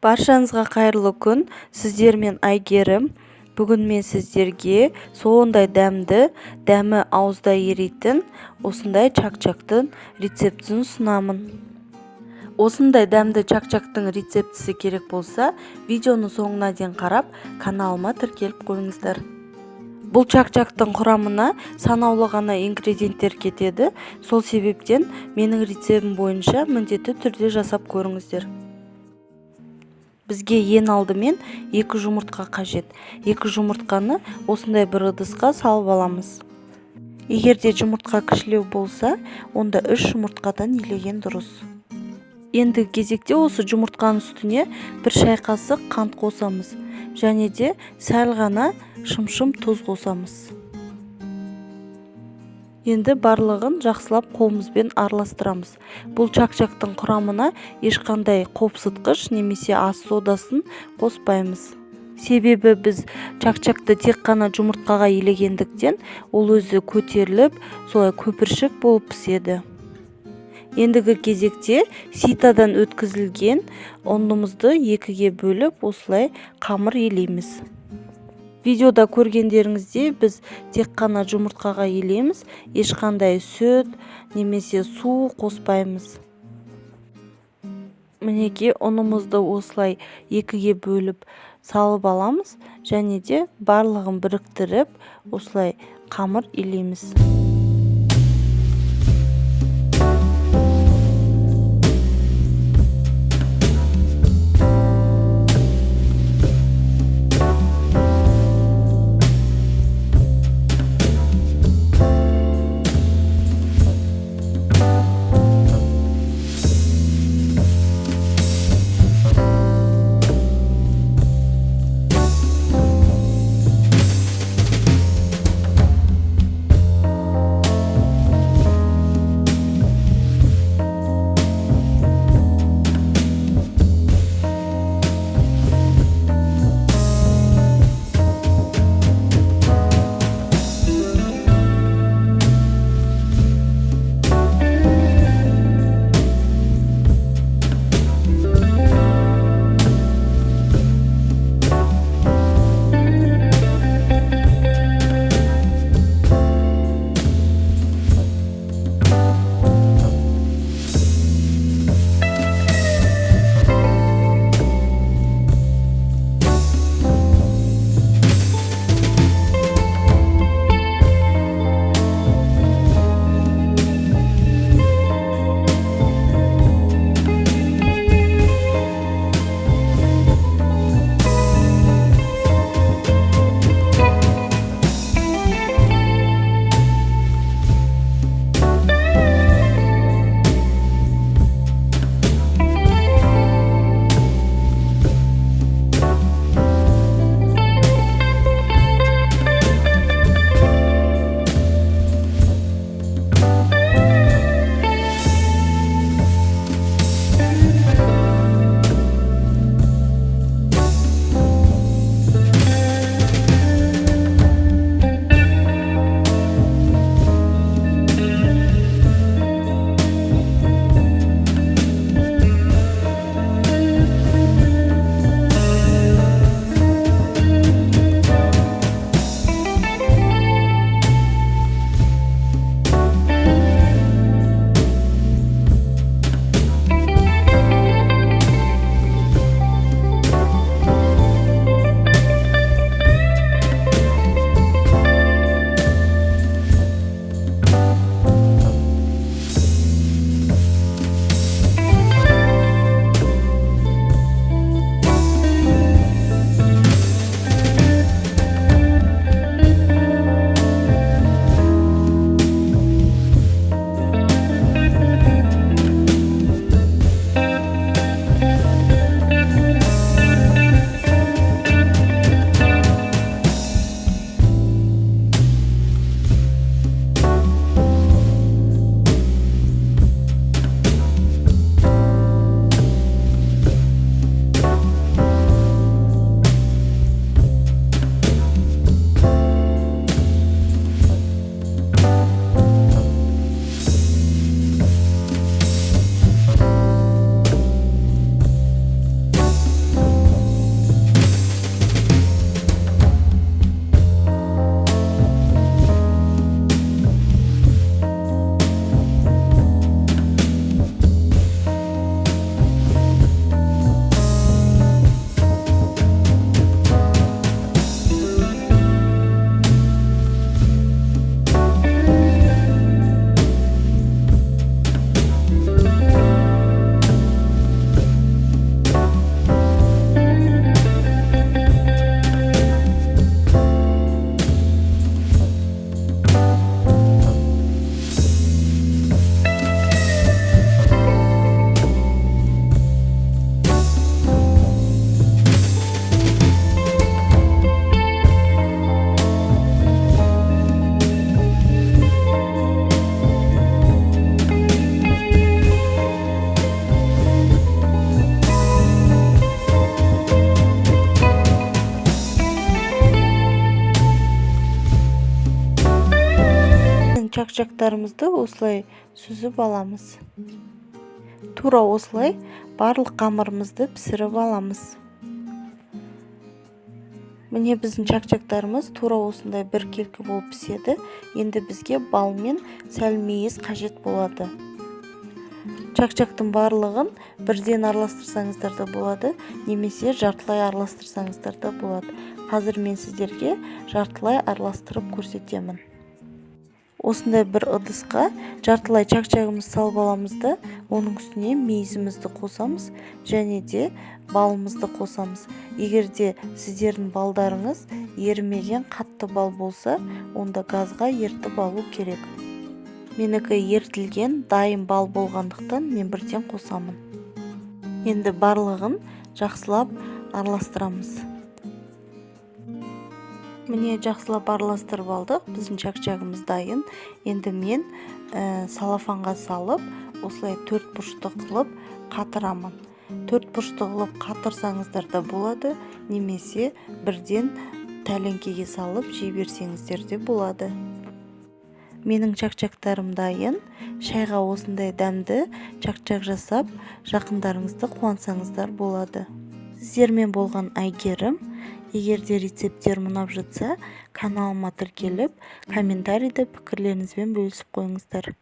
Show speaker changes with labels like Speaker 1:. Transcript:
Speaker 1: Баршаңызға қайырлы күн. Сіздермен Айгерім. Бүгін мен сіздерге сондай дәмі ауызда еритін осындай чак-чактың рецептін ұсынамын. Осындай дәмді чак-чактың рецептісі керек болса, видеоны соңына дейін қарап, каналыма тіркеліп қойыңыздар. Бұл чак-чактың құрамына санаулы ғана ингредиенттер кетеді. Сол себептен менің рецептім бойынша міндетті түрде жасап көріңіздер. Бізге ең алдымен 2 жұмыртқа қажет. 2 жұмыртқаны осындай бір ыдысқа салып аламыз. Егерде жұмыртқа кішілеу болса, онда 3 жұмыртқадан илеген дұрыс. Енді кезекте осы жұмыртқаның үстіне 1 шай қасық қант қосамыз. Және де сәл ғана шым-шым тұз қосамыз. Енді барлығын жақсылап қолымызбен араластырамыз. Бұл чак-чактың құрамына ешқандай қопсытқыш немесе ас содасын қоспаймыз. Себебі біз чак-чакты тек қана жұмыртқаға илегендіктен, ол өзі көтеріліп, солай көпіршік болып піседі. Ендігі кезекте ситадан өткізілген ұнымызды 2-ге бөліп, осылай қамыр илейміз. Видеода көргендеріңізде біз тек қана жұмыртқаға илейміз, ешқандай сүт немесе су қоспаймыз. Мінеки ұнымызды осылай 2-ге бөліп салып аламыз, және де барлығын біріктіріп, осылай қамыр илейміз. чакчактарымызды осылай сүзіп аламыз. Тура осылай барлық қамырымызды пісіріп аламыз. Міне біздің чакчактарымыз тура осындай біркелкі болып піседі. Енді бізге бал мен сәл мейіз қажет болады. Чакчактың барлығын бірден араластырсаңыздар да болады, немесе жартылай араластырсаңыздар да болады. Қазір мен сіздерге жартылай араластырып көрсетемін. Осындай бір ыдысқа жартылай чакчагымызды салып аламыз да, оның үстіне мейізімізді қосамыз және де балымызды қосамыз. Егер де сіздердің балдарыңыз ерімеген қатты бал болса, онда газға ертіп алу керек. Менікі ертілген дайын бал болғандықтан мен бірден қосамын. Енді барлығын жақсылап араластырамыз. Міне жақсылап араластырып алдық. Біздің чакчагымыз дайын. Енді мен салафанға салып, осылай 4 бұрышты қылып қатырамын. 4 бұрышты қылып қатырсаңыздар да болады, немесе бірден тәлеңкеге салып жей берсеңіздер де болады. Менің чакчактарым дайын. Шайға осындай дәмді чакчак жасап, жақындарыңызды қуансаңыздар болады. Сіздермен болған Айгерім. Егер де рецепттер ұнап жатса, каналыма тіркеліп, комментарийде пікірлеріңізбен бөлісіп қойыңыздар.